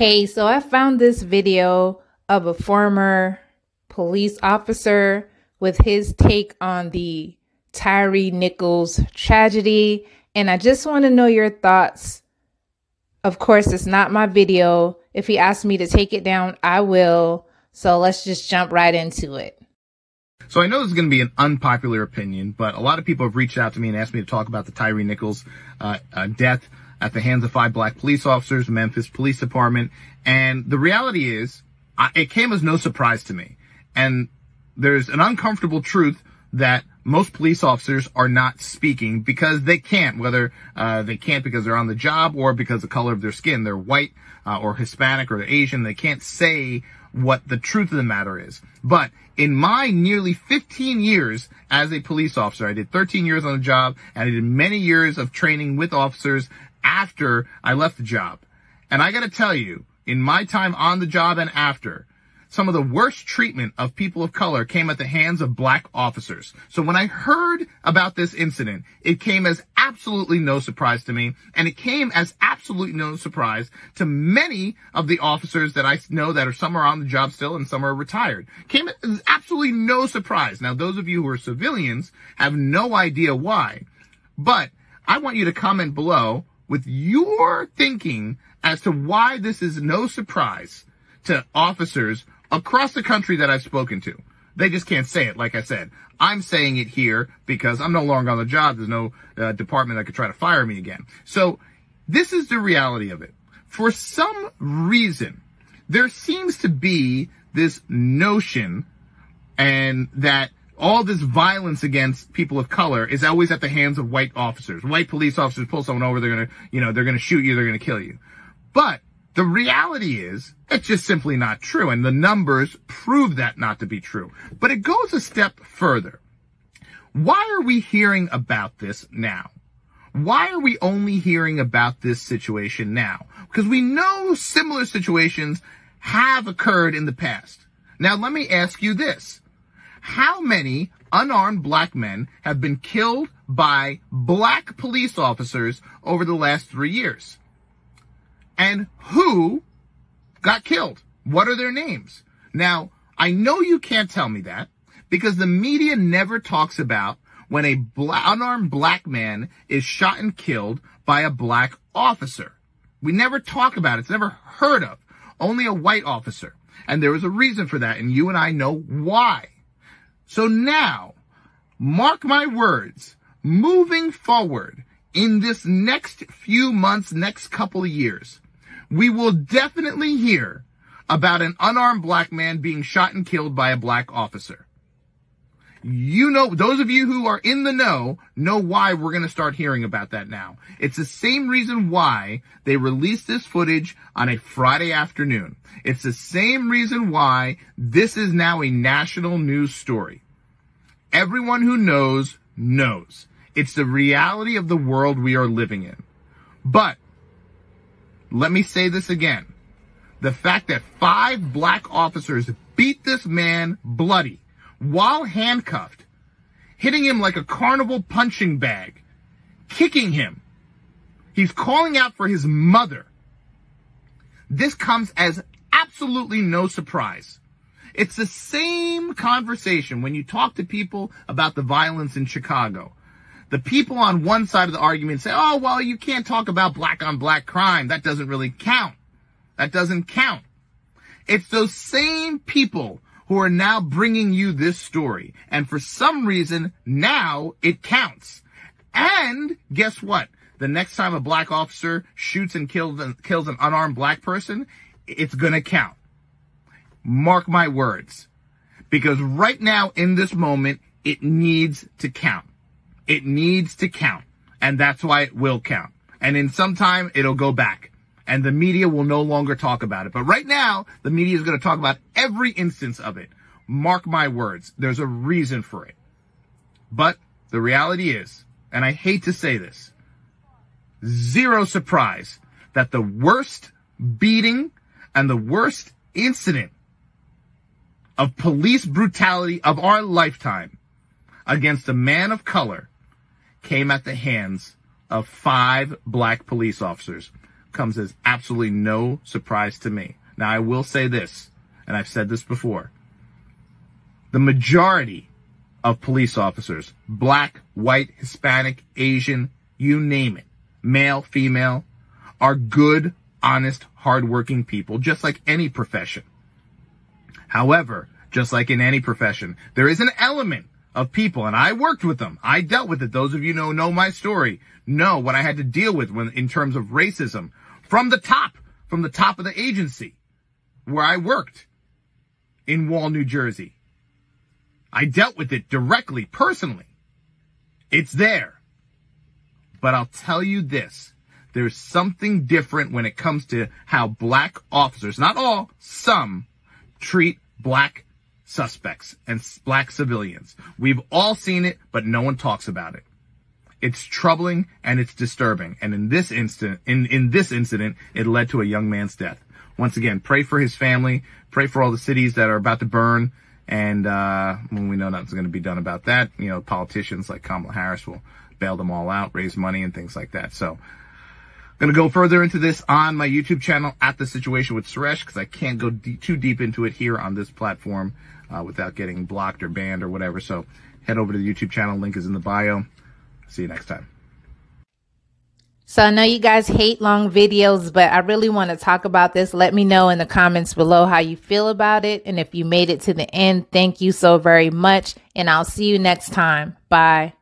Hey, so I found this video of a former police officer with his take on the Tyre Nichols tragedy, and I just want to know your thoughts. Of course, it's not my video. If he asks me to take it down, I will. So let's just jump right into it. So I know this is going to be an unpopular opinion, but a lot of people have reached out to me and asked me to talk about the Tyre Nichols death at the hands of 5 black police officers, Memphis Police Department. And the reality is, it came as no surprise to me. And there's an uncomfortable truth that most police officers are not speaking because they can't, whether they can't because they're on the job or because of the color of their skin. They're white or Hispanic or they're Asian. They can't say what the truth of the matter is. But in my nearly 15 years as a police officer, I did 13 years on the job and I did many years of training with officers after I left the job. And I got to tell you, in my time on the job and after, some of the worst treatment of people of color came at the hands of black officers. So when I heard about this incident, it came as absolutely no surprise to me, and it came as absolutely no surprise to many of the officers that I know that are some are on the job still and some are retired. Came as absolutely no surprise. Now, those of you who are civilians have no idea why, but I want you to comment below with your thinking as to why this is no surprise to officers across the country that I've spoken to. They just can't say it, like I said. I'm saying it here because I'm no longer on the job. There's no department that could try to fire me again. So this is the reality of it. For some reason, there seems to be this notion and that all this violence against people of color is always at the hands of white officers. White police officers pull someone over, they're going to shoot you, they're going to kill you. But the reality is, it's just simply not true, and the numbers prove that not to be true. But it goes a step further. Why are we hearing about this now? Why are we only hearing about this situation now? Because we know similar situations have occurred in the past. Now, let me ask you this. How many unarmed black men have been killed by black police officers over the last 3 years? And who got killed? What are their names? Now, I know you can't tell me that because the media never talks about when a unarmed black man is shot and killed by a black officer. We never talk about it. It's never heard of. Only a white officer. And there was a reason for that, and you and I know why. So now, mark my words, moving forward in this next few months, next couple of years, we will definitely hear about an unarmed black man being shot and killed by a black officer. You know, those of you who are in the know why we're going to start hearing about that now. It's the same reason why they released this footage on a Friday afternoon. It's the same reason why this is now a national news story. Everyone who knows, knows. It's the reality of the world we are living in. But let me say this again. The fact that 5 black officers beat this man bloody while handcuffed, hitting him like a carnival punching bag, kicking him. He's calling out for his mother. This comes as absolutely no surprise. It's the same conversation when you talk to people about the violence in Chicago. The people on one side of the argument say, oh, well, you can't talk about black on black crime. That doesn't really count. That doesn't count. It's those same people who are now bringing you this story. And for some reason, now it counts. And guess what? The next time a black officer shoots and kills an unarmed black person, it's going to count. Mark my words. Because right now, in this moment, it needs to count. It needs to count. And that's why it will count. And in some time, it'll go back. And the media will no longer talk about it. But right now, the media is going to talk about every instance of it. Mark my words. There's a reason for it. But the reality is, and I hate to say this, zero surprise that the worst beating and the worst incident of police brutality of our lifetime against a man of color came at the hands of 5 black police officers. comes as absolutely no surprise to me. Now, I will say this, and I've said this before. The majority of police officers, black, white, Hispanic, Asian, you name it, male, female, are good, honest, hardworking people, just like any profession. However, just like in any profession, there is an element of people, and I worked with them. I dealt with it. Those of you who know my story know what I had to deal with in terms of racism from the top of the agency where I worked in Wall, New Jersey. I dealt with it directly, personally. It's there. But I'll tell you this. There's something different when it comes to how black officers, not all, some, treat black suspects and black civilians. We've all seen it, but no one talks about it. It's troubling and it's disturbing. And in this incident, it led to a young man's death. Once again, pray for his family. Pray for all the cities that are about to burn. And when we know nothing's going to be done about that, you know, politicians like Kamala Harris will bail them all out, raise money and things like that. So I'm going to go further into this on my YouTube channel at The Situation with Suresh, because I can't go too deep into it here on this platform without getting blocked or banned or whatever. So head over to the YouTube channel. Link is in the bio. See you next time. So I know you guys hate long videos, but I really want to talk about this. Let me know in the comments below how you feel about it. And if you made it to the end, thank you so very much. And I'll see you next time. Bye.